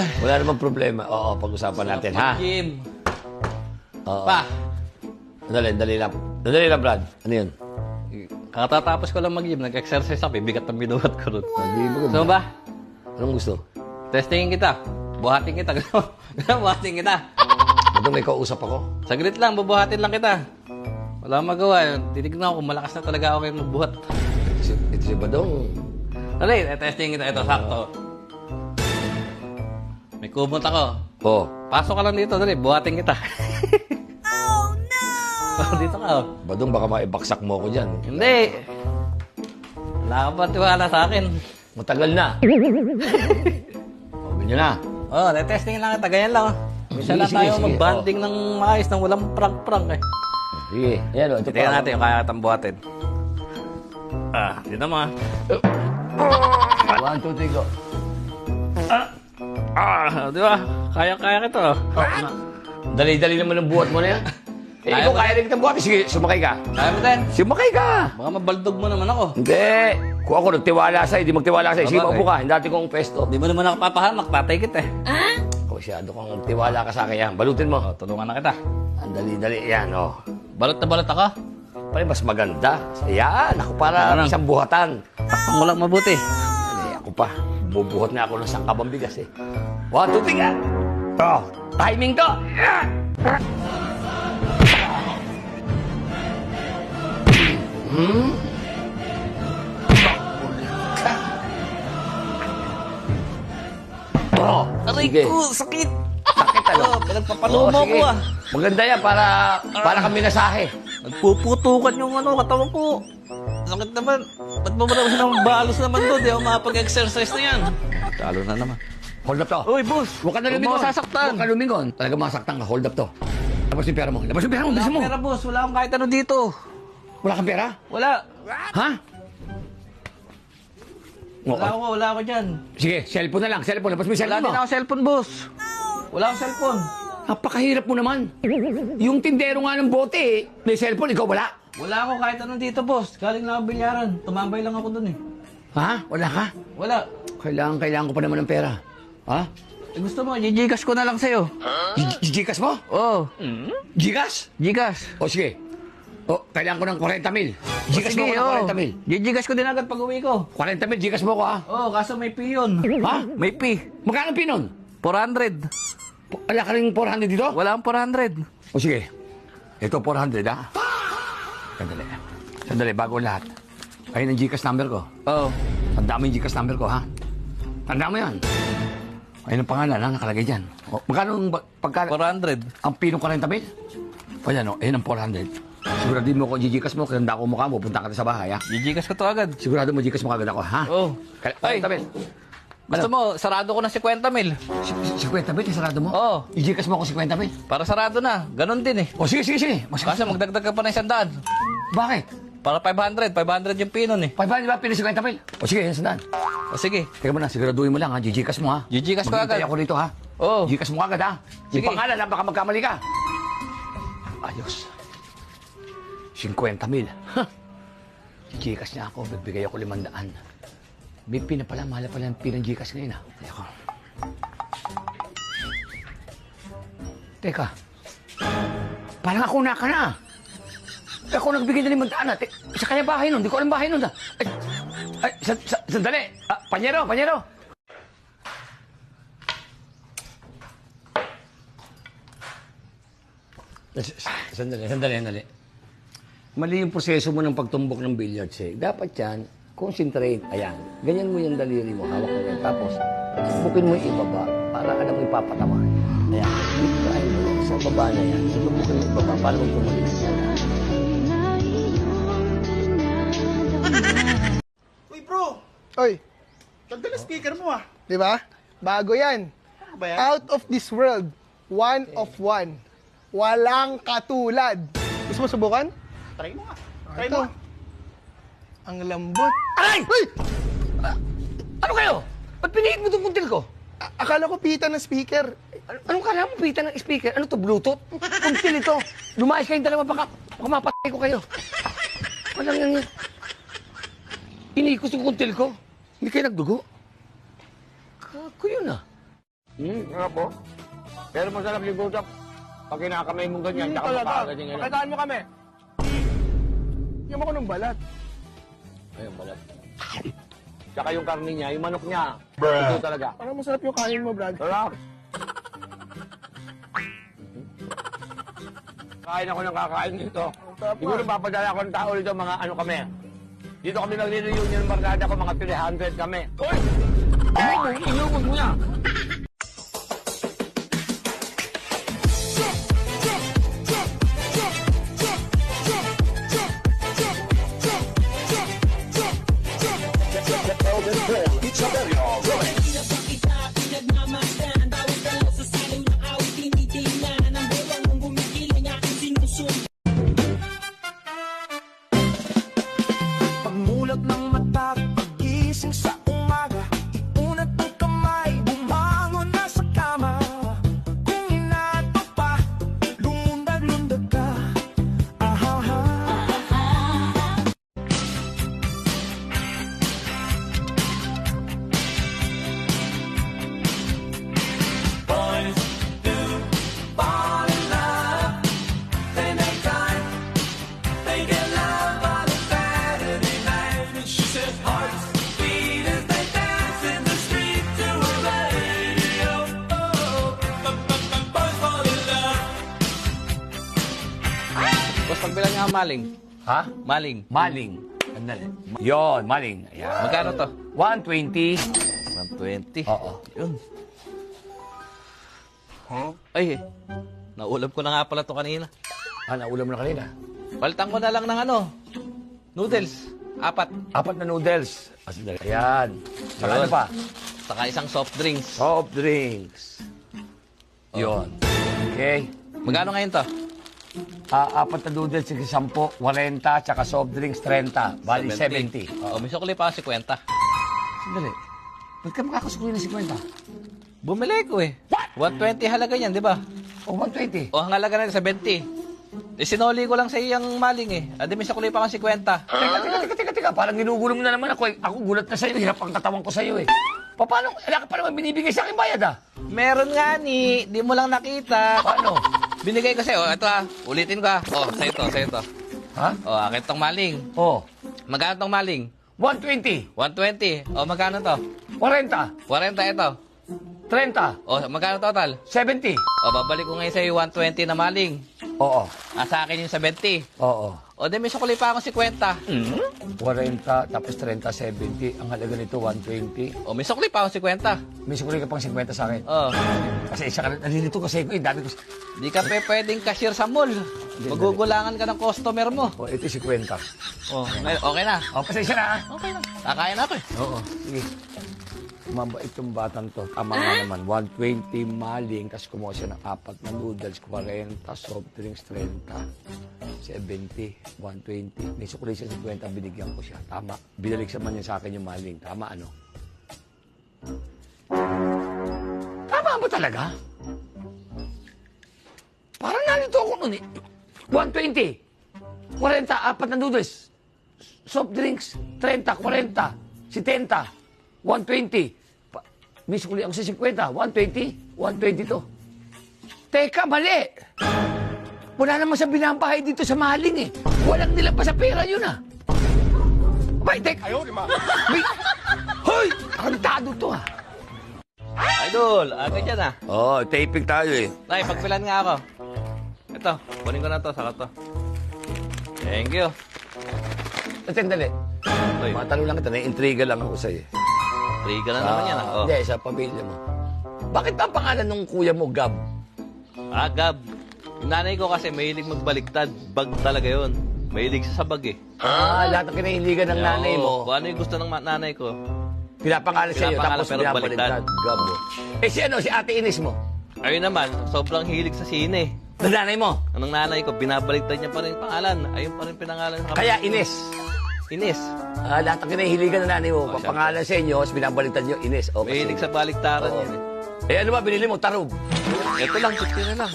Wala namang problema. Oo, pag-usapan natin, ha? Jim. Oo. Pa. Dali lang. Dali lang, Brad. Ano yun? Kakatapos ko lang mag-gym. Nag-exercise ako. Bigat ang binuhat ko ron. Gusto So ba? Anong gusto? Testingin kita. Buhatin kita. Buhatin kita. Ba't may kausap ako? Saglit lang. Bubuhatin lang kita. Wala akong magawa. Titignan ako kung malakas na talaga ako kayo magbuhat. Ito si Badong. Dali, testingin kita. Ito, sakto. May kumot ako. Oo. Pasok ka lang dito. Dali, buhatin kita. Oh, no! Dito ka. Oh. Badong, baka maibaksak mo ako dyan. Hindi. Wala ka pa tiwala sa akin. Matagal na. O, ganyan na. Oo, testingin lang kita. Ganyan lang. Minsan lang Sige, tayo sige. mag-banding ng maayos nang walang prank-prank eh. Sige. Ayan o. Ito pa. Tingnan natin yung kaya kitang buhatin. Dito mo ah. 1, 2, 3, go. Di ba? Kaya-kaya kita oh. Dali-dali naman ang buhat mo na yan. Ikaw kaya rin kitang buhat. Sige, sumakay ka. Kaya mo din. Sumakay ka. Baka mabaldog mo naman ako. Hindi. Kung ako nagtiwala sa'yo, hindi magtiwala sa'yo. Sige, Sabagay. maupo ka. Hindi dati kong pesto. Di mo naman ako papahamak. Tatay kita eh. Masyado kang tiwala ka sa akin yan. Balutin mo. Tulungan na kita. Ang dali-dali. Yan, o. Balot na balot ako. Pare, mas maganda. Yan. Ako para Ano? isang buhatan. Takpang mo lang mabuti. Ako pa. Bubuhat na ako ng sangkabang bigas eh. 1, 2, 3, ah. To. Timing to. Oh, Aray sige. ko, sakit. Sakit ano? Pinagpapalo mo sige. ako ah. Maganda yan para kami nasahe. Nagpuputukan yung katawan ko. Sakit naman. Ba't mo naman ng balos naman doon? Di ako makapag-exercise na yan. Talo na naman. Hold up to. Uy, boss. Huwag ka na Huwag lumingon. mo sasaktan. Huwag ka lumingon. Talaga masaktan ka. Hold up to. Labas yung pera mo. Labas yung pera mo. Wala Bilisan mo. akong pera, boss. Wala akong kahit ano dito. Wala kang pera? Wala. Ha? Wala ako dyan. Sige, cellphone na lang. Cellphone. Labas mo yung Wala cellphone din mo. ako cellphone, boss. Wala akong cellphone. Napakahirap mo naman. Yung tindero nga ng bote eh. May cellphone, ikaw wala. Wala ako kahit ano dito, boss. Galing lang ako bilyaran. Tumambay lang ako dun eh. Ha? Wala ka? Wala. Kailangan ko pa naman ng pera. Ha? Eh, gusto mo, gigigas ko na lang sa'yo. Gcash mo? Oo. Gcash? Gigas. O sige. O, kailangan ko ng 40 mil. Gcash mo ko ng 40 mil. Gigigas ko din agad pag uwi ko. 40 mil, Gcash mo ko ha. Oo, kaso may P yun. Ha? May P. Magkano pinon? 400. Wala ka rin 400 dito? Wala akong 400. O sige. Ito 400 ha. Sandali. Sandali, bago ang lahat. Ayun ang Gcash number ko. Oo. Tanda mo yung Gcash number ko ha. Tanda mo yan. Ayun ang pangalan ha, nakalagay dyan. O, magkano ang pagka... 400. Ang pinong 40 mil? O yan o, ayun ang 400. Sigurado mo ko Gcash mo, kaya ko mukha mo, punta ka na sa bahay ha. Gigigas ko to agad. Sigurado mo Gcash mo kagad ako ha. Oo. Ay. 40 mil. Gusto mo, sarado ko na 50 mil. 50 mil, sarado mo? Oo. I-Gcash mo ako 50 mil. Para sarado na. Ganon din eh. O sige, sige, sige. Kaso magdagdag ka pa ng 100. Bakit? Para 500. 500 yung pinon eh. 500 ba, pinis 50 mil? O sige, yan sandaan. O sige. Teka mo na, siguraduhin mo lang ha, Gcash mo ha. Gcash ko Maghintay agad. ako dito ha. Oo. Gcash mo agad ha. Yung Sige. pangalan ha, baka magkamali ka. Ayos. 50 mil. Gcash niya ako, bibigay ako 500. BP na pala, mahal pala ang pinang Gcash ngayon ha. Teka. Teka. Parang ako na ka na. Ako nagbigay na 500 ha. Sa kanya bahay nun, di ko alam bahay nun ha. Sandali. Panyero, panyero. Sandali. Mali yung proseso mo ng pagtumbok ng billiards eh. Dapat yan, concentrate. Ayan. Ganyan mo yung daliri mo, hawak mo yan. Tapos, bukin mo yung ibaba para alam mo ipapatamaan. Ayan. Try mo yan. Sa baba na yan. Subukin mo yung ibaba para kung tumalis. Uy, bro! Oy, Ganda na speaker mo ah. di ba? Bago yan. Ano ba yan? Out of this world. One of one. Walang katulad. Gusto mo subukan? Try mo nga. Try Ito. mo. Ang lambot. Aray! Uy! Ano kayo? Ba't piniit mo itong kuntil ko? Akala ko pita ng speaker. Anong kala mo pita ng speaker? Ano to, Bluetooth? Kuntil ito. Lumayas kayong dalawa, baka mapatay ko kayo. Walang yan. Iniikos yung kuntil ko. Hindi kayo nagdugo. Kako yun ah. Nga po. Pero masarap yung gutap. Pag kinakamay mo ganyan, tsaka Talaga. makaganyan ganyan. Pakitaan mo kami. Yung ako ng balat. Ayun, balat. Tsaka yung karne niya, yung manok niya. Ito talaga. Parang masarap yung kain mo, Brad. Sarap. Kain ako ng kakain dito. Sarap Siguro papadala ko ng tao dito, mga ano kami. Dito kami nagre-reunion ng barkada ko, mga 300 kami. Uy! Inubog mo na! Pagmulat ng mata, pagising sa umaga, iunat ng kamay, bumangon na sa kama. Kung inato pa, lumundag-lundag ka. Ahaha. Boys do fall in love. They make time, they get love on a Saturday night. And she says hearts beat as they dance in the street to a radio. Oh, boys fall in love. Boss, pagbilan niya ang maling. Ha? Maling. Maling. Andali. Yon, maling. Ayan. Magkano to? 120. 120. Oo. Yun. Ay, naulap ko na nga pala to kanina. Naulam mo na kanina. Palitan ko na lang ng ano, noodles. 4. 4 na noodles. Ayan. Saka ano Yun. pa? Saka isang soft drinks. Soft drinks. Yon. Okay. Magkano ngayon to? 4 na noodles, 10, 40, tsaka soft drinks, 30. Bali, 70. Oh, may sukli pa ako 50. Sandali. Ba't ka makakasukuli ng 50? Bumili ko eh. 120 halaga niyan, di ba? O, 120. O, ang halaga na 70. Eh, sinoli ko lang sa iyang maling eh. Adi, may sukli pa akong 50. Teka. Parang ginugulo mo na naman ako. Ako gulat na sa'yo. Hirap ang katawan ko sa'yo eh. Paano? Wala ka pa naman binibigay sa akin bayad ah. Meron nga ni, di mo lang nakita. Paano? Binigay ko sa'yo. Ito ah, ulitin ko ah. O, sa'yo to. Ha? O, akin tong maling. Oh. Magkano tong maling? 120. 120. O, magkano to? 40. 40 ito. 30. O, magkano total? 70. O, babalik ko ngayon sa'yo 120 na maling. Oo. Sa akin yung 70. Oo. O, di may sukli pa akong 50. 40, tapos 30, 70. Ang halaga nito, 120. O, may sukli pa akong 50. May sukuli ka pang 50 sa akin. O, Kasi isa ka, nalilito kasi ko eh. Dami ko. di ka pwedeng cashier sa mall. Magugulangan ka ng customer mo. Oh, ito 50. O, okay na. Oh, pasensya na ah. Okay na. Kakain na ako eh. Oo. Sige. Mabait itong batang to. Tama nga naman. 120 maling, tapos kumuha siya ng 4 na noodles, 40, soft drinks, 30, 70, 120. May sukli siya 50, binigyan ko siya. Tama. Binalik sa man niya sa akin yung maling. Tama, ano? Tama ba talaga? Parang nalito ako nun eh. 120, 40, 4 na noodles, soft drinks, 30, 40, 70, 120. May sukuli ako sa 50. 120. 120 to. Teka, mali. Wala naman sa binabahay dito sa maling eh. Walang nila pa sa pera yun ah. Abay, teka. Ayaw, lima. Hoy! Kantado to ah. Idol, agad yan ah. Oh, taping tayo eh. Tay, pagpilan nga ako. Ito, kunin ko na to, saka to. Thank you. Sandali. Uy, Matanong lang kita, naiintriga lang ako sa'yo. triga na naman yan ah. Oh. Hindi, sa pamilya mo. Bakit ang pangalan ng kuya mo, Gab? Ah, Gab. Yung nanay ko kasi mahilig magbaliktad. Bag talaga yun. Mahilig siya sa bag eh. Lahat ng kinahiligan ng nanay mo, Kung ano yung gusto ng nanay ko. pinapangalan sa'yo, Pinapangalan tapos pero pinapaliktad. baliktad. Gab mo. Si ano, si Ate Ines mo? Ayun naman, sobrang hilig sa sine. Ng nanay mo? Anong nanay ko, binabaliktad niya pa rin yung pangalan. Ayun pa rin pinangalan sa Kaya Ines. Ines. Lahat ng kinahiligan ng nanay mo, Oh, papangalan sa inyo, tapos binabaliktad nyo, Ines. O, kasi- Mahilig sa baliktaran Oo. yun eh. ano ba, binili mo? Tarog. Ito lang, 50 na lang.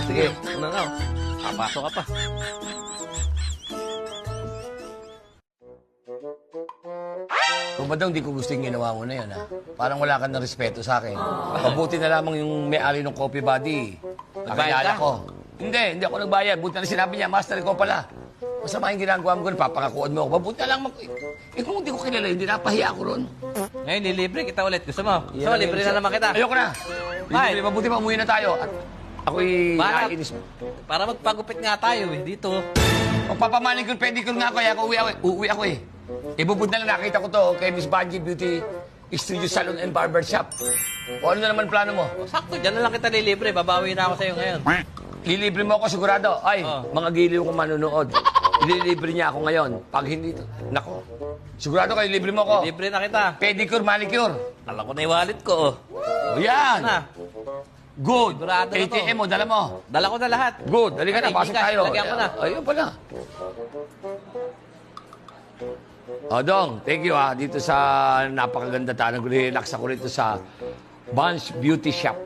Sige. Ano na, papasok ka pa. Kung ba daw, hindi ko gusto yung ginawa mo na yun, ha? Parang wala ka ng respeto sa akin. Mabuti na lamang yung may-ari ng Coffee Buddy. Nagbayad Nakilala ka? ko. Hindi ako nagbayad. Buti na sinabi niya, Master, ikaw pala. Masama yung ginagawa mo ko, papangakuan mo ako. Mabuti na lang kung hindi ko kilala, hindi napahiya ako ron. Ngayon, nilibre kita ulit. Gusto mo? Gusto mo, libre na naman kita. Ayoko na. Ay. Mabuti pa, umuwi na tayo. At ako'y Para, naiinis. para magpagupit nga tayo eh, dito. Pagpapamanin ko, pedicure nga ako, kaya uuwi ako eh. Ibubud na lang nakita ko to kay Miss Banji Beauty Studio Salon and Barber Shop. O ano na naman plano mo? O, sakto, dyan na lang kita nilibre. Babawi na ako sa'yo ngayon. Lilibre mo ako sigurado. Ay, Oh. mga giliw kong manonood. Ililibre niya ako ngayon. Pag hindi to, nako. Sigurado kayo, libre mo ako. Libre na kita. Pedicure, manicure. Alam ko na yung wallet ko, oh. O yan. Na, Good. Sigurado na to. ATM mo, dala mo. dala ko na lahat. Good. Halika na, Ay, pasok Gcash, tayo. lagyan ko na. Ayun pala. O, Dong, thank you ha. Dito sa napakaganda tayo. Relax ako rito sa Bunch Beauty Shop.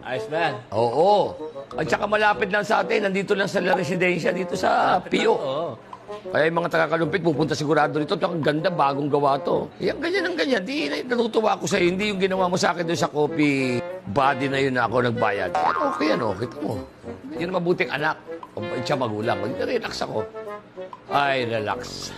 Ayos ba yan? Oo. At saka malapit lang sa atin. Nandito lang sa La Residencia, dito sa Pio. Oo. Kaya yung mga taga-Kalumpit, pupunta sigurado rito. Ang ganda, bagong gawa to. Yan, ganyan ang ganyan. Di, natutuwa ako sa'yo. Hindi yung ginawa mo sa akin doon sa Coffee Buddy na yun na ako nagbayad. Yan, okay yan, okay. Kita mo. Yan ang mabuting anak. O siya magulang. Hindi, relax ako. Ay, relax.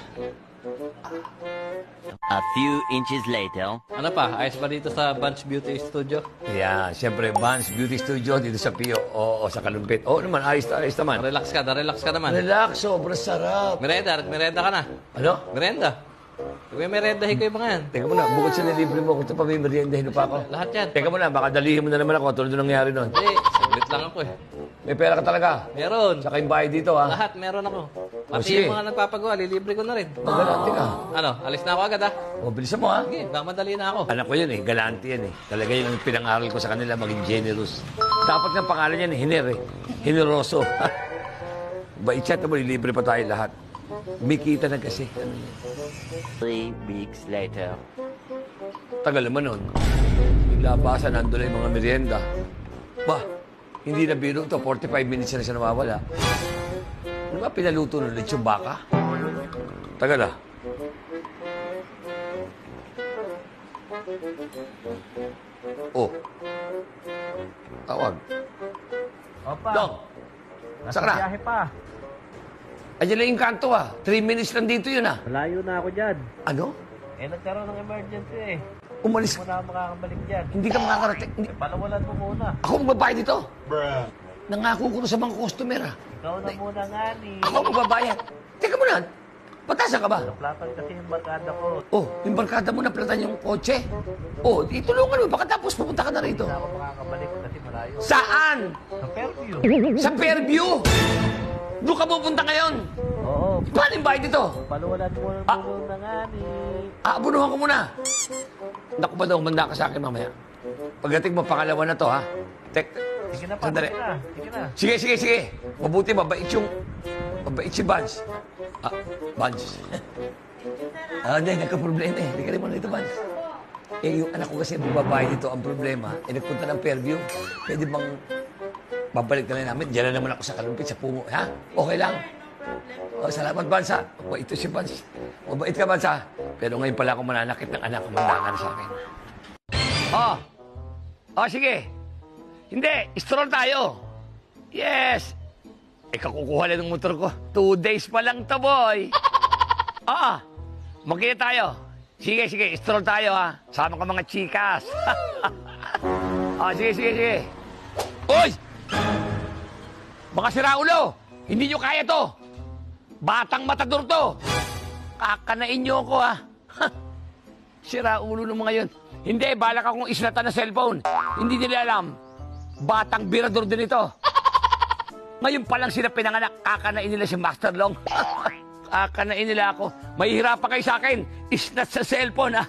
A few inches later. Ano pa? Ayos ba dito sa Bunch Beauty Studio? Yan, siyempre, Vans Beauty Studio dito sa Pio. Oo, sa Kalumpit. Oo naman, ayos naman. Relax ka naman. Relax, sobrang sarap. Merenda ka na. Ano? Merenda. May merendahin ko yung mga yan. Teka muna, bukod sa nilibre mo, kung ito pa may meriendahin mo pa ako. Lahat yan. Teka muna, baka dalihin mo na naman ako, tulad ng nangyari nun. Hindi, saglit lang ako eh. May pera ka talaga. Meron. Saka yung bayad dito, ha? Lahat, meron ako. Pati sige. yung mga nagpapagawa, lilibre ko na rin. Galante ka. Ano, alis na ako agad ha? O, bilisan mo, ha? Sige, baka madali na ako. Anak ko yun, eh. Galante yan, eh. Talaga yun ang pinangaral ko sa kanila, maging generous. Dapat nga pangalan yan, Hiner, eh. Hineroso. Bait siya, tamo, libre pa tayo lahat. May kita na kasi. 3 weeks later. Tagal naman nun. Naglabasan, nandun na yung mga merienda. Bah, hindi na biro to. 45 minutes na siya nawawala. Ano ba pinaluto ng lechong baka? Tagal ah. Oh. Tawag. Opa, Dong. nasa Saan ka na? biyahe pa. Ayan na yung kanto ah. 3 minutes lang dito yun ah. Malayo na ako dyan. Ano? Eh, nagkaroon ng emergency eh. Umalis. Hindi mo na ako makakabalik dyan. Hindi ka makakarating. Hindi. Eh, palawalan mo muna. Ako magbabayad dito. Nangako ko na sa mga customer ah. Ikaw na muna nga ni. Ako magbabayad. Teka muna. Patasan ka ba? Naplatan kasi yung barkada ko. Oh, yung barkada mo naplatan yung kotse. Oh, itulungan mo. Baka tapos pupunta ka na rito. Hindi na ako makakabalik kasi malayo. Saan? Sa Fairview. Sa Fairview. Doon ka pupunta ngayon. Oo, Paano yung bayad dito? palawalan mo Ah. muna nga ni. Aabunuhan ko muna. Naku ba daw, manda ka sa akin mamaya. Pagdating mo, pangalawa na to, ha? Sige na pa, Sandali. sige na. Sige na. Sige. Mabuti, mabait si Vance. Ah, Vance. Hindi, nagka-problema eh. Hindi ka rin mo dito, Vance. Eh, yung anak ko kasi bumabahay dito ang problema. Eh, nagpunta ng Fairview. Pwede bang babalik na lang namin? Diyan na naman ako sa Kalumpit, sa Pungo. Ha? Okay lang. Oh, salamat, Vance, ha? Mabait ito si Vance. Mabait ka, Vance, ha? Pero ngayon pala ako mananakit ng anak ko. Mandangan sa akin. Sige. Hindi, stroll tayo. Yes. Kakukuha lang ng motor ko. 2 days pa lang to, boy. Magkita tayo. Sige, stroll tayo, ha. Sama ka mga chikas. Sige. Uy! Mga siraulo, hindi nyo kaya to. Batang matador to. Kakanain nyo ako, ha. Siraulo ng mga yun. Hindi, balak akong islatan na cellphone. Hindi nila alam. Batang birador din ito. Ngayon pa lang sila pinanganak, kakanain nila si Master Long. Kakanain nila ako. Mahihirapan kayo sa akin. Isnat sa cellphone, ha?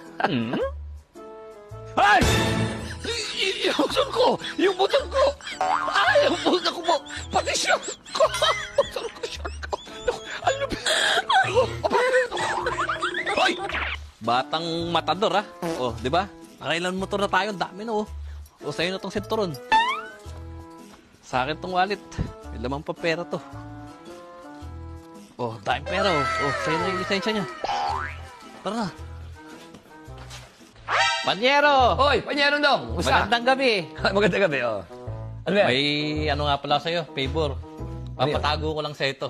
Ay! Yung motor ko! Ay, yung motor ko po! Pati siya ko! Motor ko, short ko! Ano ba? Ay! Batang matador ha? Oh, di ba? Nakailan motor na tayo, ang dami na oh. O, sa'yo na tong sinturon. Sa akin tong wallet. May lamang pa pera to. Oh, daming pera oh. Oh, sa'yo na yung lisensya niya. Tara na. Panyero! Hoy, Panyero Dong! Kumusta? Magandang gabi. Magandang gabi, oh. Ano yan? May ano nga pala sa'yo, favor. Papatago ko lang sa ito.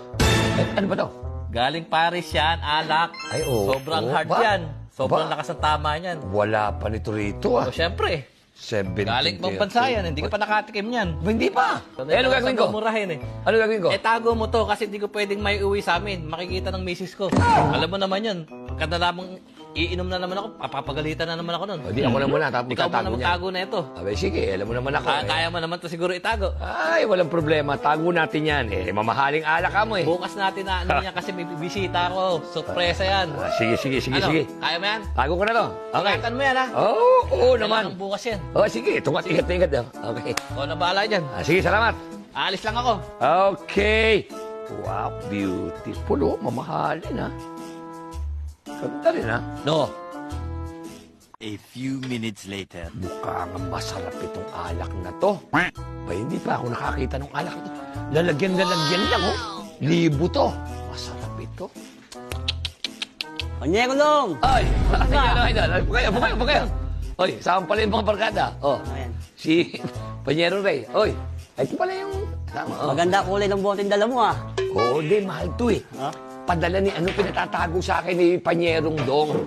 Ano ba to? Galing Paris yan, alak. Ay, oo. Sobrang Oo, hard ba? yan. Sobrang Ba? lakas ng tama niyan. Wala pa nito rito, ah. So, syempre, 17. galing pang bansa yan. Hindi ka pa nakatikim yan. Ba, hindi pa. Eh, ano gagawin ko? Murahin eh. Ano gagawin ko? Eh, tago mo to kasi hindi ko pwedeng may uwi sa amin. Makikita ng misis ko. Alam mo naman yun. Pagka na lamang iinom na naman ako, papagalitan na naman ako nun. O, di ako na muna, tapos Ikaw tatago muna niya. magtago na ito. Abay, sige, alam mo naman ako. Kaya mo naman to siguro itago. Ay, walang problema. Tago natin yan. Eh, mamahaling alak ka mo eh. Bukas natin na ano niya kasi may bibisita ako. Sorpresa yan. Ah, sige, sige, sige, Ano? sige. Kaya mo yan? Tago ko na to. Okay. Ingatan mo yan ha. Oo naman. Kailangan bukas yan. Oh, sige. Ingat. Okay. Ikaw na bahala dyan. Ah, sige, salamat. Aalis lang ako. Okay. Wow, beautiful. Oh, mamahalin, ha. Ganda rin, ha. No. A few minutes later. Mukhang masarap itong alak na to. Ba, hindi pa ako nakakita ng alak ito. Lalagyan lang, oh. Libo to. Masarap ito. Panyero Long! Ay, Upo kayo. Oy, saan pala yung mga barkada? Oh, Ayan. si Panyero Ray. Oy, ito pala yung... Tama, oh. Maganda kulay ng bote dala mo ah. Oo, di, mahal to eh. Ha? Padala ni pinatatago sa akin ni Panyerong Dong.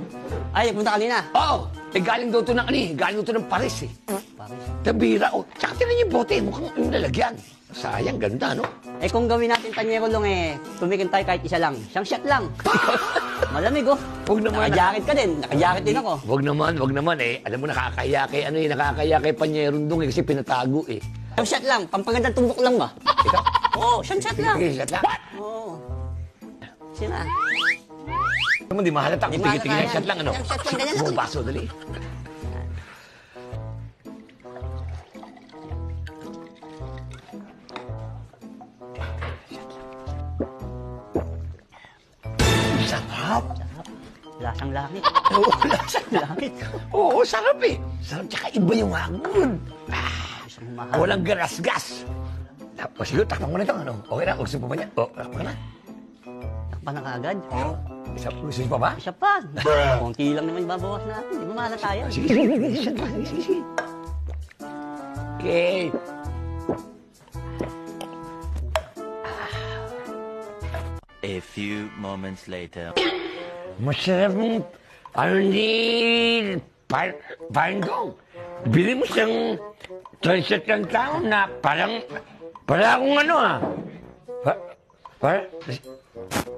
Ay, punta kanina. Oo, galing daw to ng galing daw to ng Paris eh. Paris. Tabira, oh. Tsaka tinan yung bote, mukhang yung lalagyan. Sayang, ganda, no? Eh kung gawin natin Panyero Long eh, tumikin tayo kahit isa lang. Siyang shot lang. Malamig oh. Huwag naman. Naka-jacket ka din. Naka-jacket din ako. Wag naman eh. Alam mo, nakakaya kay Panyerong Dong eh, kasi pinatago eh. Siyang shot lang. Pampagandang tumbok lang ba? Ikaw? Oo, siyang shot lang. Sige, shot lang. Oo. Sina? Naman, di mahalata kung Di tingin-tingin mahalata yung yan. shot lang, ano? Yung shot lang, ganyan lang. Buong baso, dali. Sarap. Lasang langit. Oo, lasang langit. Oo, sarap eh. Sarap, tsaka iba yung hangod. Isang mahal. Walang gas-gas. Tapos siguro, takpan mo na ito, ano? Okay na, gusto pa ba niya? Oo, takpan na. Takpan na kaagad. Gusto niyo pa ba? Isa pa. Konti lang naman babawas natin. Di ba mahala tayo? Sige. Okay. A few moments later. Masarap mong, parang dong. Bili mo siyang transit ng tao na parang akong ano ah.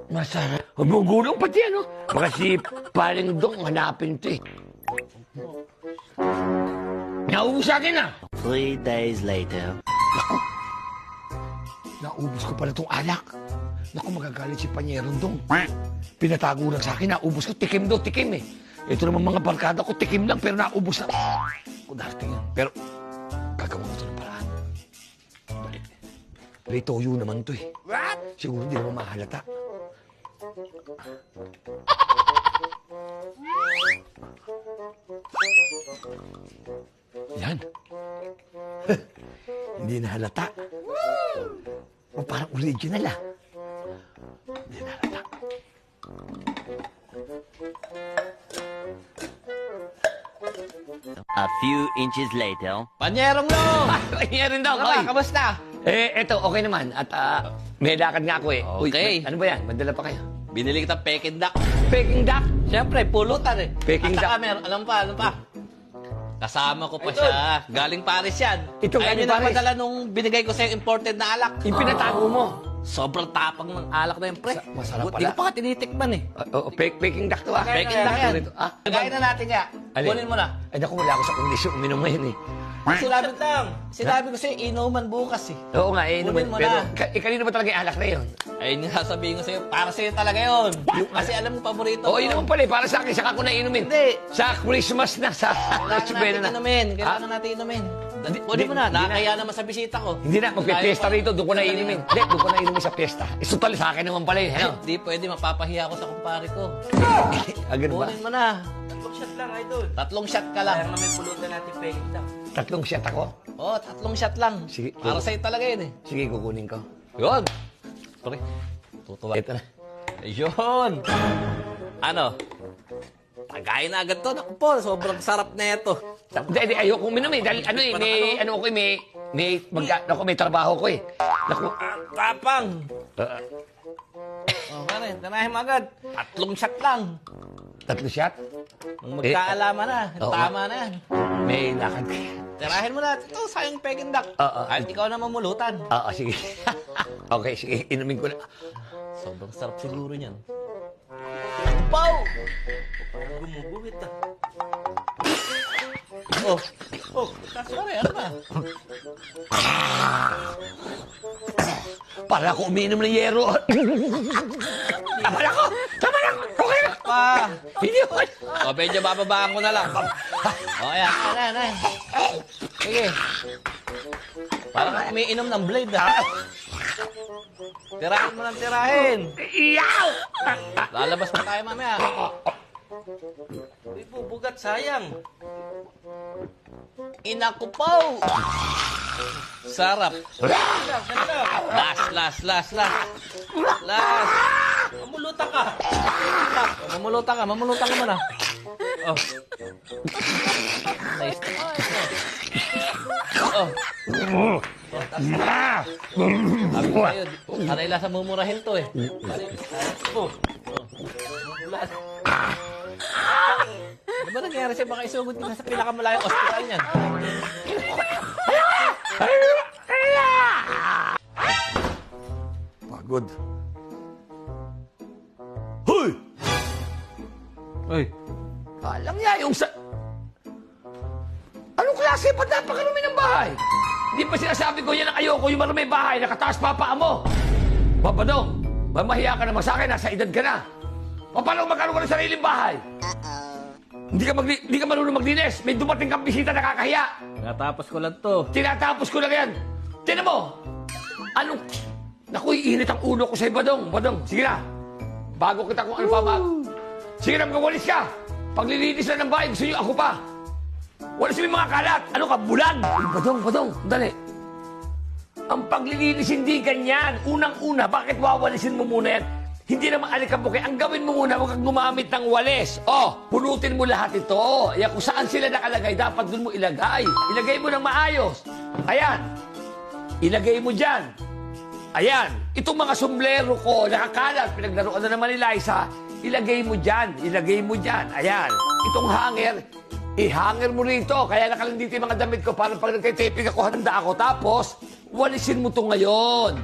Masarap. Gulong pati ano. Baka si paring dong hanapin ito eh. Naubos sa akin ah. 3 days later. Naubos ko pala itong alak. Naku, magagalit si Panyerong Dong. Pinatago lang sa akin, naubos ko. Tikim daw, tikim eh. Ito naman mga barkada ko, tikim lang, pero naubos na. Kung darating yan. Pero, gagawa ko ito ng paraan. Dali. May toyo naman ito eh. Siguro hindi naman mahalata. Yan. Hindi na halata. O parang original ah. Hindi na halata. A few inches later. Panyerong Long! Nangyari daw. Ano ba? Kamusta? Eto, okay naman. At may lakad nga ako eh. Uy, Okay. ano ba yan? Mandala pa kayo. Binili kitang Peking Duck. Peking duck. Siyempre, pulutan eh. Peking At saka duck. meron, alam pa. Kasama ko pa siya. Galing Paris yan. Ito, Ayun galing yung Paris. napadala nung binigay ko sa'yo imported na alak. Yung pinatago mo. Sobrang tapang ng alak na yun, pre. Masarap Di pala. ko pa nga tinitikman eh. Peking duck to ah. Peking Duck yan. Ah, Kaya na natin nga. Alin? Kunin mo na. Ay, naku, wala ako sa kondisyon. Uminom ngayon eh. Sinabi lang. Sinabi ko sa'yo, inuman bukas eh. Oo nga, eh. Kunin mo Pero, na. kanino ba talaga yung alak na yun? Ayun yung sasabihin ko sa'yo, para sa'yo talaga yun. Kasi alam mo, paborito Oo, ko. yun naman pala eh. Para sa akin, saka ko na inumin. Hindi. Sa Christmas na, sa Kailangan natin na. inumin. Ah, Kailangan natin inumin. Hindi- Kunin mo na. hindi na. Nakakaya naman sa bisita ko. Hindi na, magpe-fiesta rito, doon ko na inumin. Hindi, doon ko na inumin sa fiesta. Ito tali sa akin naman pala eh. Ano? Hindi pwede, mapapahiya ako sa kumpare ko. Agad ba? Kunin mo na. 3 shot lang, idol. 3 shot ka lang. Kaya naman pulutan natin Peking Duck. 3 shot ako. Oo, 3 shot lang. Sige. Para sa'yo talaga yun eh. Sige, kukunin ko. Yun. Sorry. Tutuwa. Ito na. Yun. Ano? Kagain na agad to. Naku po, sobrang sarap na ito. Hindi, ayoko uminom eh. Dahil ano eh, may trabaho ko eh. Naku, Tapang. Oh, pare, tanahin mo agad. 3 shot lang. 3 shot? Nung magkaalaman na, oo. tama na yan. May lakad ka. Tirahin mo na. Ito, sayang pegendak. Oo. Kahit ikaw na mamulutan. Oo, sige. Okay, sige, inumin ko na. Sobrang sarap siguro niyan. Pow! Gumuguhit ah. Oh, oh, sorry, ano ba? Para ako uminom ng yero. Tama na ko! Tama na ko! Okay na! Pa! Hindi ako. O, medyo bababaan ko na lang. O, ayan. Ayan. Sige. Parang umiinom ng blade, ha? Tirahin mo ng tirahin. Iyaw! Lalabas na tayo mamaya. Uy, bubugat, sayang. Inaku po! Sarap. Last. Mamulutan ka. Mamulutan ka muna. Oh. Nice. Oh. Sabi ko sa'yo, sanay lang sa mumurahin to eh. Oh. Ulan. Ano ba nangyari sa'yo? Baka isugod ka na sa pinakamalayang ospital niyan. Pagod. Hoy! Uy. Alam niya yung sa... Anong klase? Ba't napakarumi ng bahay? Hindi pa sinasabi ko yan ang ayoko, yung marumi bahay, nakataas pa paa mo. Papadong, mamahiya ka naman sa akin, nasa edad ka na. Paano magkaroon ka ng sariling bahay? Hindi ka marunong maglinis. May dumating kang bisita nakakahiya. Natapos ko lang to. Tinatapos ko lang yan. Tinan mo. Anong... Naku, iinit ang ulo ko sa'yo, Badong. Badong, sige na. Bago kita kung ano pa Sige na, magawalis ka. Paglilinis na ng bahay, gusto niyo ako pa. Walis mo yung mga kalat. Ano ka, bulan? Badong, dali. Ang paglilinis hindi ganyan. Unang-una, bakit wawalisin mo muna yan? Hindi naman alikabuki. Ang gawin mo muna, huwag kang gumamit ng walis. Oh, pulutin mo lahat ito. Ayan, kung saan sila nakalagay, dapat dun mo ilagay. Ilagay mo ng maayos. Ayan. Ilagay mo dyan. Ayan. Itong mga sombrero ko, nakakalat, pinaglaruan na naman nila isa. Ilagay mo dyan. Ilagay mo dyan. Ayan. Itong hanger, i-hanger mo rito. Kaya nakalinditi yung mga damit ko. Parang pag nagkitipig ako, handa ako. Tapos, walisin mo to ngayon.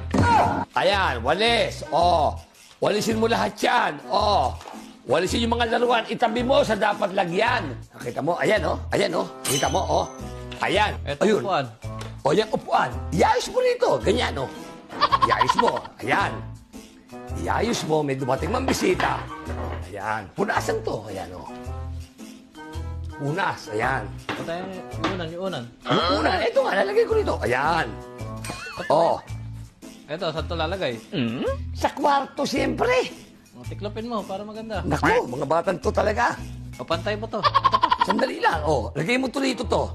Ayan, walis. Oh. Walisin mo lahat yan. Oh. Walisin yung mga laruan. Itabi mo sa dapat lagyan. Nakita mo? Ayan, oh. Ayan, oh. Kita mo, oh. Ayan. Eto Ayun. upuan. O, yan, upuan. Iayos mo rito. Ganyan, oh. Iayos mo. Ayan. Iayos mo. May dumating mang bisita. Ayan. Punasan to. Ayan, oh. Punas. Ayan. Patay yung unan. Yung unan. Ito nga, lalagay ko rito. Ayan. Oh. Eto, saan to lalagay? Sa kwarto, siyempre. Tiklopin mo para maganda. Naku, mga batang to talaga. O, pantay mo to. Sandali lang. Oh, lagay mo to rito to.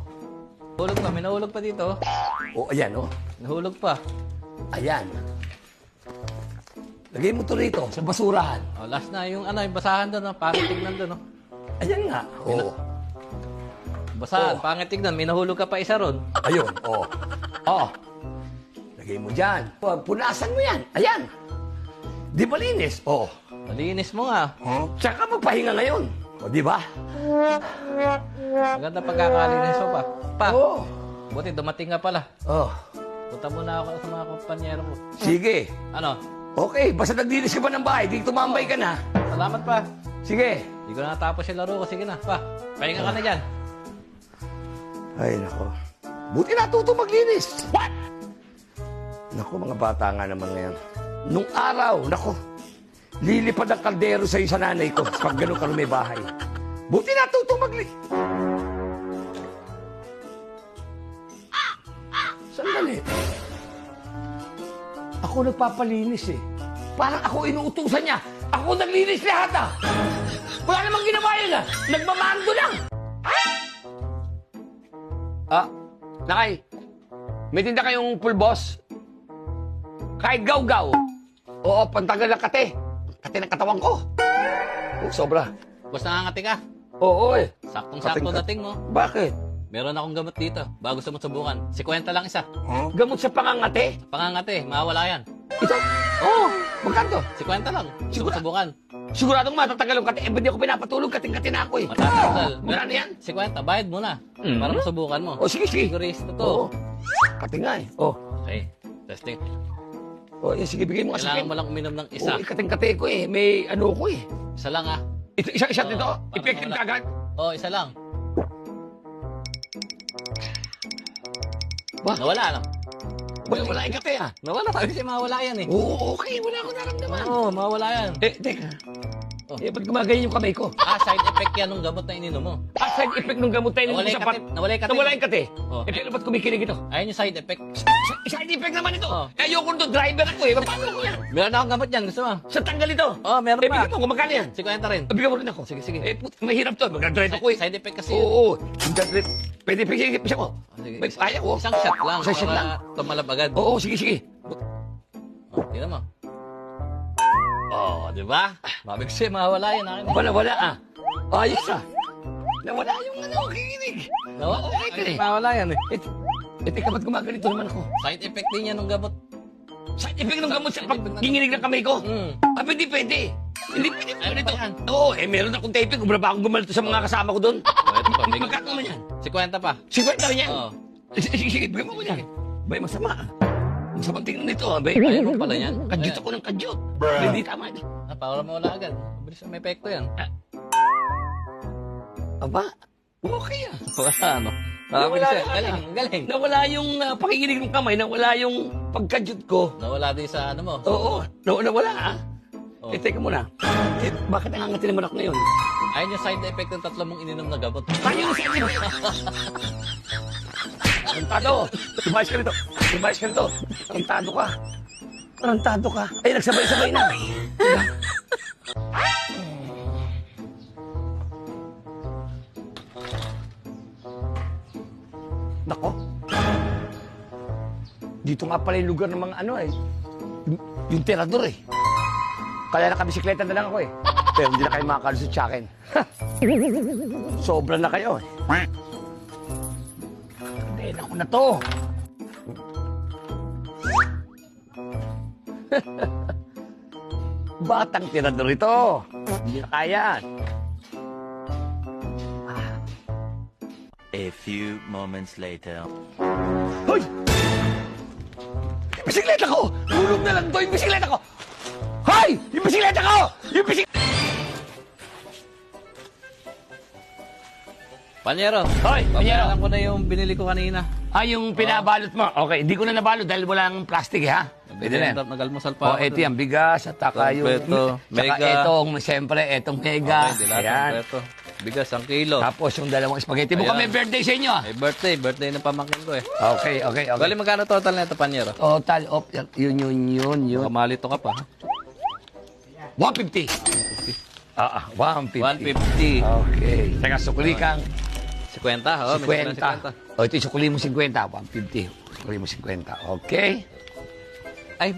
Hulog pa. May nahulog pa dito. Oh, ayan, oh. Nahulog pa. Ayan. Lagay mo to rito sa basurahan. O, last na. Yung ano, yung basahan doon. Pangit tignan doon. Ayan nga. Oh. Basahan. Oh. Pangit tignan. May nahulog ka pa isa ron. Ayun. Oh. Oh. Lagay mo dyan. Oh, punasan mo yan. Ayan. Di ba linis? Oh. Malinis mo nga. Tsaka magpahinga ngayon. O, di ba? Maganda pagkakalinis mo pa. Pa. Oh. Buti, dumating nga pala. Oh. Punta muna ako sa mga kumpanyero ko. Sige. Ano? Okay, basta naglinis ka ba ng bahay, di tumambay ka na. Salamat pa. Sige. Hindi ko na natapos yung laro ko. Sige na, pa. Pahinga ka na dyan. Ay, nako. Buti natuto maglinis. What? Nako, mga bata nga naman ngayon. Nung araw, nako, lilipad ang kaldero sa'yo sa nanay ko pag gano'n ka may bahay. Buti natuto maglinis. Sandali. Ako nagpapalinis eh. Parang ako inuutusan niya. Ako naglinis lahat ah. Wala namang ginawa yun ah. Nagmamando lang. Ah, Nakay, may tinda kayong pulbos? Kahit gaw-gaw. Oo, pantagal ng kate. Kate ng katawan ko. Oh, sobra. Boss, nangangati ka? Oo eh. Saktong-sakto dating mo. Bakit? Meron akong gamot dito. Bago sa mo subukan. 50 lang isa. Gamot sa pangangate? Pangangate, mawawala yan. Ito? Oo. Magkano? 50 lang. Siguro? Subukan. Siguradong matatagal ang kate. Eh, hindi ako pinapatulog. Kating-kati na ako eh. Matatagal. Magkano yan? 50, bayad mo na. Para masubukan mo. O sige, sige. Sigurista to. Oo. Kati nga eh. Oh. Okay, testing. Oh, yan, sige, bigay mo nga sa Kailangan akin. mo lang uminom ng isa. Oo, kating-kate ko eh. May ano ko eh. Isa lang ah. Ito, isa Oo, dito. para Effective mawala. kagad. Oo, isa lang. Ba? Nawala ano? Wala yung kate ah. Nawala tayo kasi mawawala yan eh. Oo, okay. Wala akong naramdaman. Oo, mawawala yan. Teka. Oh. Ba't gumaganyan yung kamay ko? Side effect yan ng gamot na ininom mo. Side effect ng gamot tayo Nawala yung kate. Nawala yung kate. Nawala yung kate. Oh. Pero ba't kumikinig ito? Ayun yung side effect. Side effect naman ito. Oh. Ayoko nito, driver ako eh. Paano ko yan? Meron akong gamot yan. Gusto mo? Sa tanggal ito. Oo, meron pa. Bigyan mo, kumagkano yan? 50 rin. Bigyan mo rin ako. Sige, sige. Mahirap to. Mag-drive ako eh. Side effect kasi yun. Oo. Mag-drive. Pwede pigyan ko. Sige. May kaya ko. Isang shot lang. Isang shot lang. Para tumalab agad. Oo, sige, sige. Tingnan mo. Oh, di ba? Mabig siya, mawawala yan. Akin. Wala ah. Ayos ah. Nawala yung ano, kikinig. Nawala. Okay, Ay, eh. mawawala yan eh. Teka, ba't gumaganito naman ako? Side effect din yan ng gamot. Side effect ng gamot sa pagginginig ng kamay ko? Pwede, pwede. Hindi pwede Ayun ganito. pa yan. Oo, meron akong taping. Kung ba akong gumalito sa mga kasama ko doon? Ito pa, may Magkano naman yan? 50 pa. 50 rin yan? Oo. Sige, bigyan mo ko yan. Bay, masama ah. Masamang tingnan nito ah, bay. Ayaw mo pala yan. Kadyot ako ng kadyot. Hindi tama. Para mawala agad. Mabilis na may epekto yan. Aba, okay ah. Wala, ano? Mabilis yan. Galing, galing. Nawala yung pakikinig ng kamay, nawala yung pagkadyot ko. Nawala din sa ano mo. Oo, nawala ah. Oo. Teka muna. Bakit nangangati naman ako ngayon? Ayun yung side effect ng tatlo mong ininom na gamot. Tayo na sa inyo. Tarantado. Lumayas ka rito. Lumayas ka rito. Tarantado ka. Tarantado ka. Ay, nagsabay-sabay na. Diba? Nako. Dito nga pala yung lugar ng mga ano eh. Yung tirador eh. Kaya nakabisikleta na lang ako eh. Pero hindi na kayo makakalusot sa akin. Sobra na kayo eh. Hindi ako na to. Batang tirador ito. Hindi na kaya. A few moments later. Hoy! Yung bisikleta ko! Hulog na lang to yung bisikleta ko! Hoy! Yung bisikleta ko! Yung bisikleta! Panyero. Hoy, Panyero. Babayaran ko na yung binili ko kanina. Yung pinabalot mo. Okay, hindi ko na nabalot dahil walang plastic eh, ha? Pwede na yan. Nagalmusal pa. Oh, ito yan, bigas at saka yung... Kompleto, Saka mega. itong, siyempre, itong mega. Okay, dilatang Ayan. preto. Bigas, 1 kilo. Tapos yung dalawang spaghetti. Buka Ayan. may birthday sa inyo, ah. May birthday ng pamangkin ko eh. Okay. Bali, magkano total na ito, Panyero? Total of, yun. Kamalito ka pa. 150. 150. 150. Okay. Teka, sukuli kang 50, oh. 50. O, ito yung sukuli mo 50. 150. Sukuli mo 50. Okay. Ay,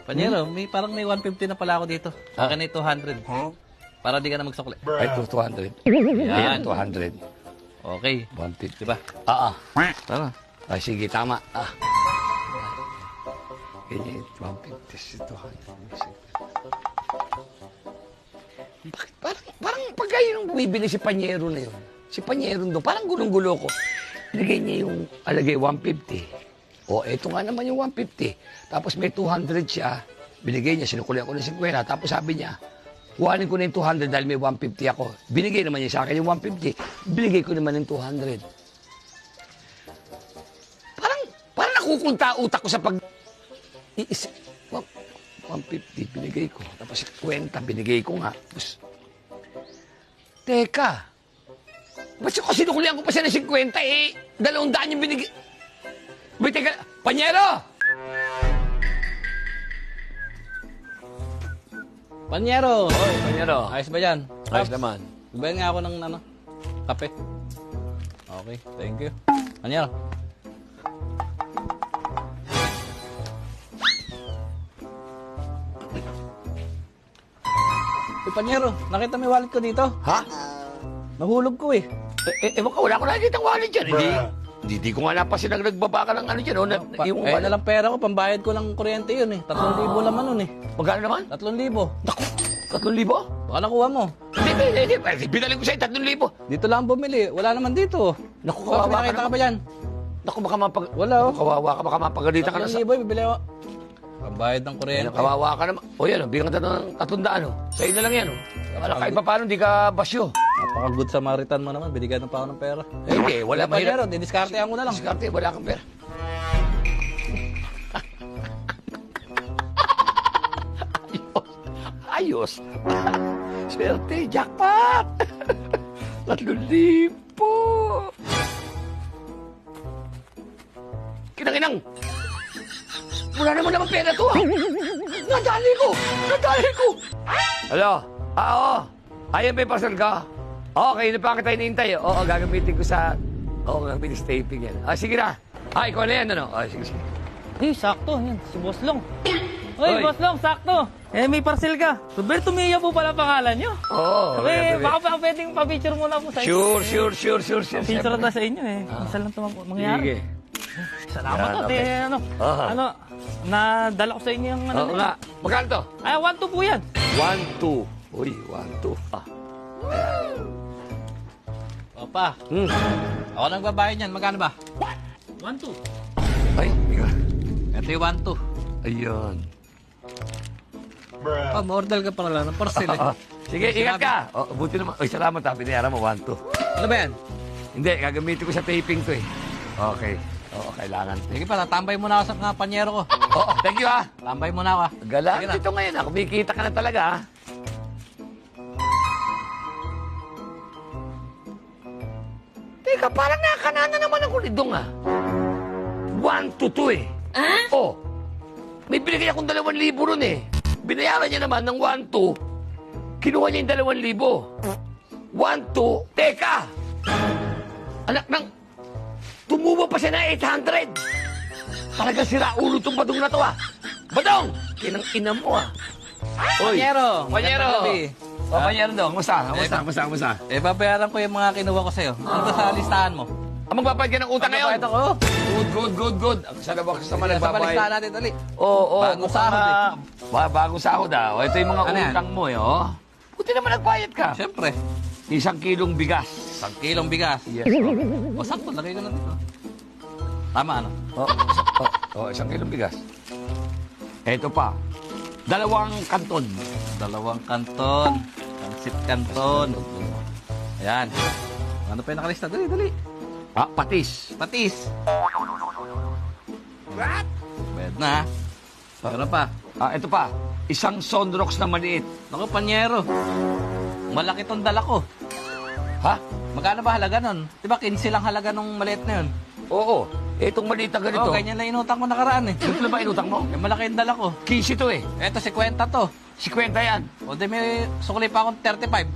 Panyero, parang may 150 na pala ako dito. Akin na 200. Para di ka na magsukli. Ay, 200. Yan. 200. Okay. 150. Diba? Tara. Ay, sige, tama. Okay, 150, 200. Bakit? Parang pagkayo nung bumibili si Panyero na yun. Si Panyero doon, parang gulong-gulo ko. Ilagay niya yung, alagay 150. O, eto nga naman yung 150. Tapos may 200 siya. Binigay niya, sinukulihan ko ng 50. Tapos sabi niya, kuhanin ko na yung 200 dahil may 150 ako. Binigay naman niya sa akin yung 150. Binigay ko naman yung 200. Parang nakukulta utak ko sa pag... 150 binigay ko. Tapos 50 binigay ko nga. Tapos, teka. Ba't ko sinukulihan ko pa siya ng 50 eh? 200 yung binigay. Bay, teka. Panyero! Panyero! Hoy, Panyero. Ayos ba yan? Ayos naman. Bayan nga ako ng kape. Okay, thank you. Panyero. Panyero, nakita mo yung wallet ko dito? Ha? Nahulog ko eh. Ewan ka, wala ko nakikita ang wallet dyan. Hindi ko nga napasin na nagbaba ka ng ano dyan. Yung Eh, na lang pera ko, pambayad ko lang kuryente yun eh. 3,000 laman nun eh. Magkano naman? 3,000. Naku, 3,000? Baka nakuha mo. Hindi. Binaling ko sa'yo 3,000. Dito lang bumili. Wala naman dito. Naku, Baka kawawa ka pinakita ka naman. ba yan? Naku, baka mapag... Wala oh. Kawawa ka, baka mapagalitan ka na sa... 3,000 bibili ako. Pambayad ng kuryente. Kawawa ka naman. O yan, bigyan ka ng 300. Sa'yo na lang yan. Wala kahit pa paano, hindi ka basyo. Napaka-good Samaritan mo naman. Binigyan ng pa ako ng pera. Hindi, wala Wala mahirap. pa didiskartehan ko na lang. Diskarte, wala kang pera. Ayos. Swerte, jackpot! 3,000! Kinang-inang! Wala naman pera to ah! Nadali ko! Hello? Oo. Ayan ba yung parcel ka? Okay, na pa kita hinihintay. Oo, gagamitin ko sa... Oo, gagamitin sa taping yan. Sige na. Ikaw na yan, ano? Sige. Eh, sakto. Yan, si Boss Long. Oy, Oy. Boss Long, sakto. Eh, may parcel ka. Roberto Mia po pala pangalan nyo. Oo. Eh, baka pwedeng pa-picture muna po sa inyo. Sure. Picture na sa inyo eh. Isa lang ito mangyari. Sige. Salamat Yan, at okay. ano, Aha. ano, nadala ko sa inyo yung ano. Oo nga. Magkano to? Ay, 1-2 po yan. 1, 2. Uy, 1, 2. Opa, ako nang babayad niyan. Magkano ba? 1-2. Ay, ika. Ito yung 1-2. Ayun. Mordel ka pala ng parcel eh. Sige, ingat ka. Buti naman. Uy, salamat ha. Binayaran mo 1, 2. Ano ba yan? Hindi, gagamitin ko sa taping to eh. Okay. Oo, kailangan. Sige pa, tatambay muna ako sa mga panyero ko. Oo, thank you ha. Tambay muna ako ah. Galang Sige na. dito ngayon ha. Kumikita ka na talaga ha. Teka, parang nakanana naman ang kulidong ah. 1 to 2 eh. Oh, may binigay akong 2,000 ron eh. Binayaran niya naman ng 1 to. Kinuha niya yung 2,000. 1 to, teka! Anak ng... Tumubo pa siya ng 800. Talagang sira ulo tong badong na to ah. Badong! Kinang ina mo ah. Oy. Panyero! Panyero! Magandang gabi. Panyero daw, kumusta? Eh, babayaran ko yung mga kinuha ko sa'yo. Ano ba sa listahan mo? Magbabayad ka ng utang ngayon? Magbabayad ako. Good. Ang sarap ako sa Sa nagbabayad. balistahan natin, dali. Oo. Bagong sahod eh. Bagong sahod ah. Ito yung mga Ano yan? utang mo eh, oh. Buti naman nagbayad ka. Siyempre. 1 kilong bigas. 1 kilong bigas. Yes. O, sakto. Lagay ko na dito. Tama, ano? Oh, 1 kilong bigas. Ito pa. 2 kanton. 2 kanton. Pansit kanton. Ayan. Ano pa yung nakalista? Dali. Patis. Patis. What? Bed na. Meron pa. Ito pa. 1 Sonrox na maliit. Naku, panyero. Malaki tong dala ko. Ha? Magkano ba halaga nun? Di ba 15 lang halaga nung maliit na yun? Oo. Itong maliit na ganito. Oo, ganyan lang inutang ko nakaraan eh. Ito ba inutang mo? Eh, malaki yung dala ko. 15 to eh. Eto, 50 to. 50 yan. O, di may sukli pa akong 35.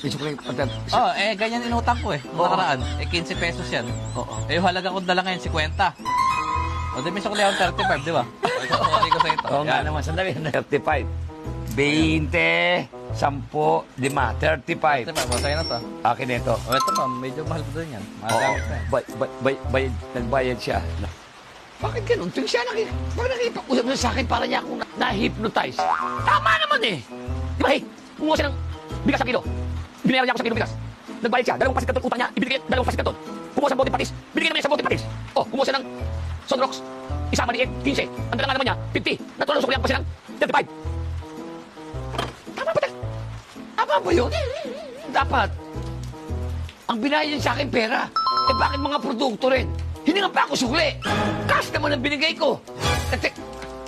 Isukli pa. Oo, ganyan inutang ko eh. Nung Oo. nakaraan. 15 pesos yan. Oo. Eh, yung halaga kong dala ngayon, 50. O, di may sukli akong 35, di ba? Sukli ko sa ito. Oo nga Yan. naman, sandali. 35. 20, 10, 5, 35. 35, o, sa'yo na to. Akin na ito. O, ito pa, medyo mahal ko din yan. Oo. Magamit na yan. Nagbayad siya. Bakit ganun? Tuwing siya nakipag-usap na sa akin, para niya akong na-hypnotize. Tama naman eh. Di ba, hey, kumuha siya ng bigas sa kilo. Binayaran niya ako sa kilo bigas. Nagbayad siya, 2 pasit kanton utang niya, ibigay 2 pasit kanton. Kumuha siya ng bote patis, binigay naman niya sa bote patis. Oh, kumuha siya ng Sonrox, isa maliit, 15. Ang dala nga naman niya, 50. Natulong suklihan pa siya ng 35. Tama ba yun? Dapat. Ang binayad niya sa akin pera. Eh bakit mga produkto rin? Hindi nga pa ako sukli. Cash naman ang binigay ko.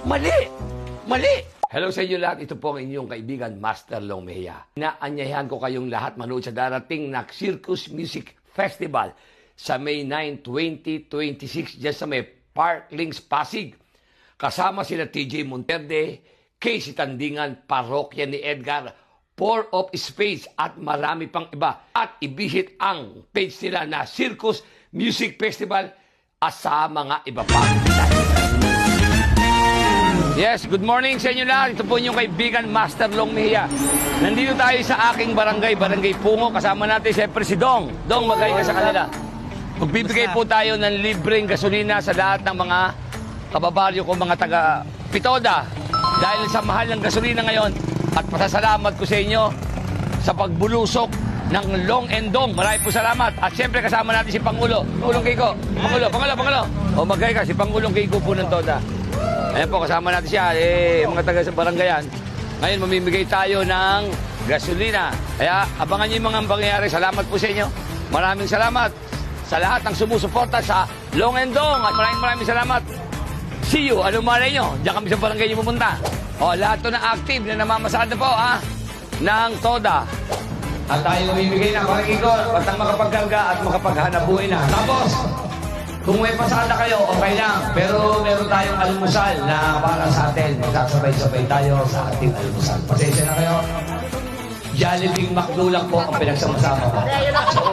Mali! Hello sa inyo lahat. Ito po ang inyong kaibigan, Master Long Mejia. Inaanyayahan ko kayong lahat manood sa darating na Circus Music Festival sa May 9, 2026 dyan sa may Park Links, Pasig. Kasama sila TJ Monterde, Casey Tandingan, Parokya ni Edgar, Pour of Space at marami pang iba. At i-visit ang page nila na Circus Music Festival at sa mga iba pa. Yes, good morning sa inyo lahat. Ito po yung kaibigan Master Long Mejia. Nandito tayo sa aking barangay, Barangay Pungo. Kasama natin siyempre si Dong. Dong, magay ka sa kanila. Magbibigay po tayo ng libreng gasolina sa lahat ng mga kababaryo ko, mga taga Pitoda. Dahil sa mahal ng gasolina ngayon at pasasalamat ko sa inyo sa pagbulusok ng Long and Dong. Maraming po salamat. At siyempre kasama natin si Pangulo. Pangulong Kiko. Pangulo. O magay ka, si Pangulong Kiko po ng Toda. Ayan po, kasama natin siya, mga taga sa barangayan. Ngayon, mamimigay tayo ng gasolina. Kaya, abangan niyo yung mga pangyayari. Salamat po sa inyo. Maraming salamat sa lahat ng sumusuporta sa Long and Dong. At maraming salamat. See you. Ano malay nyo? Diyan kami sa barangay niyo pumunta. O, lahat to na active na namamasada po, ng Toda. At tayo mamimigay na, Parang Kiko, basta makapagkarga at makapaghanap buhay na. Tapos, kung may pasada kayo, okay lang. Pero meron tayong almusal na para sa atin. Magsasabay-sabay tayo sa ating almusal. Pasensya na kayo. Jollibee McDo lang po ang pinagsama-sama ko. So,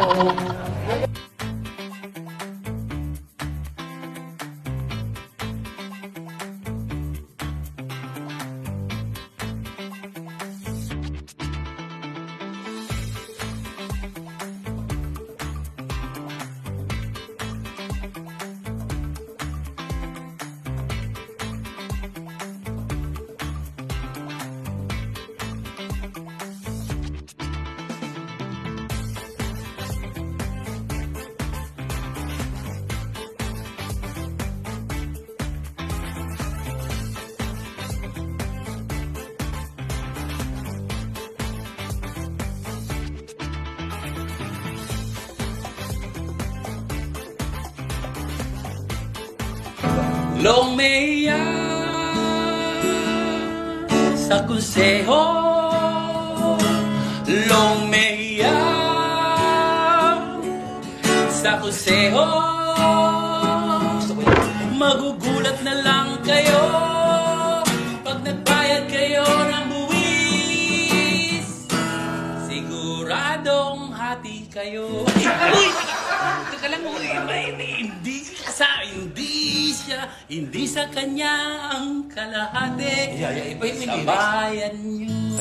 Long Mejia sa konseho. Long Mejia sa konseho. Magugulat na lang kayo pag nagbayad kayo ng buwis. Siguradong hati kayo. Uy! Teka lang, hindi sa kanya ang kalahati. Sa bayan nyo.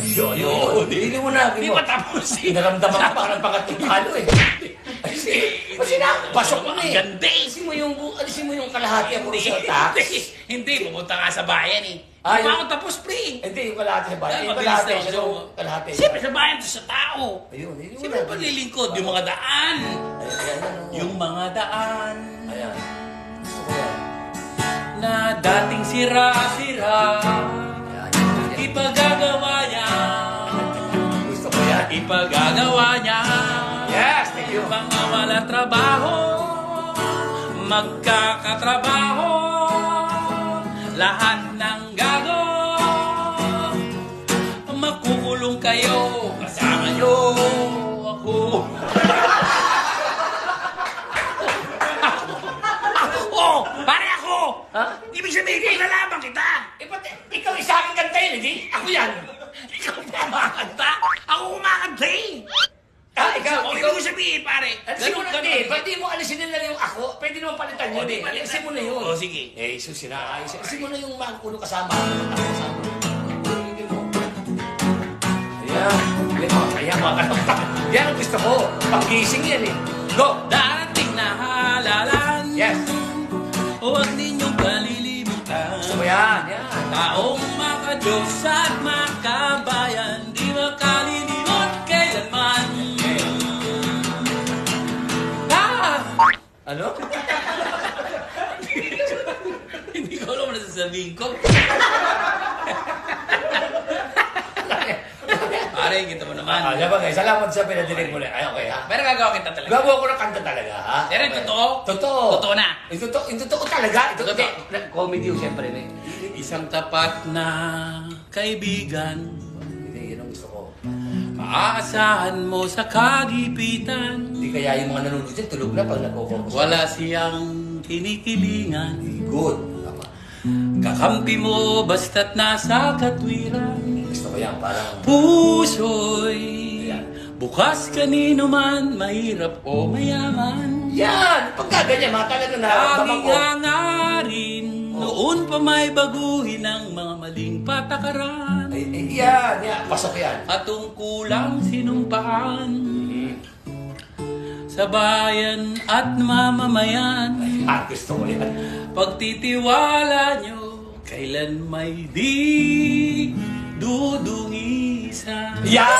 hindi mo na. Di ba tapos? Naramdaman ko parang pangatlong halo eh. Pasok mo na eh. Ganda eh. Alisin mo yung kalahati ang resulta. Hindi, pumunta nga sa bayan eh. Ah, Hindi pa yun. ako tapos, pre. Hindi, yung kalahati sa bayan. Ay, Yung mabilis kalahati na sa ako. kalahati. Siyempre sa bayan, sa tao. Ayun, yun Siyempre paglilingkod, yung mga daan. Yung mga daan Ayan. Gusto ko yan. na dating sira-sira, ipagagawa niya. Gusto ko yan. Ipagagawa niya. Yes, thank you. Mga wala trabaho, magkakatrabaho, lahat ng gago, makukulong kayo, kasama nyo ako. Ako! Pare ako! Ha? Ibig sabihin, kinalaban kita! Ikaw isa aking kanta yun, hindi? Ako yan. Ikaw pa makakanta? Ako kumakanta eh! Ikaw. Ibig ko sabihin, pare. Alisin mo na, ba't di mo alisin nila yung ako? Pwede naman palitan yun eh. Alisin mo na yun. O, sige. Eh, susira. Alisin mo na yung mga ulo kasama. Ako kasama. Alisin mo. Ayan. Kaya mga kanakta. Yan ang gusto ko. Pag-gising yan eh. Go! Darating na halalan. Yes. Huwag ninyong kalilimutan. Gusto mo yan. Yan. Taong makadiyos at makabayan, di makalilimot kailanman. Ano? Hindi ko alam na sasabihin ko. Pare, kita mo naman. Labagay. Salamat sa pinadinig mo na. Ay, okay ha. Pero gagawa kita talaga. Gagawa ko ng kanta talaga ha. Pero totoo? Totoo. Totoo na. Yung totoo talaga. Ito Totoo. comedy yung siyempre. Isang tapat na kaibigan, Hindi, yun ang gusto ko. maaasahan mo sa kagipitan. Hindi kaya yung mga nanonood dyan, tulog na pag nagko-compose. Wala siyang kinikilingan. Good. Tama. Kakampi mo basta't nasa katwiran. Gusto ko yan, parang... Puso'y bukas kanino man, mahirap o mayaman. Yan! Pagka ganyan, mga talaga na... Aming hangarin, Noon pa may baguhin ang mga maling patakaran Yan. Pasok yan. at tungkulang sinumpaan sa bayan at mamamayan. Gusto ko yan. Pagtitiwala nyo, kailan may di dudungisan. Yan!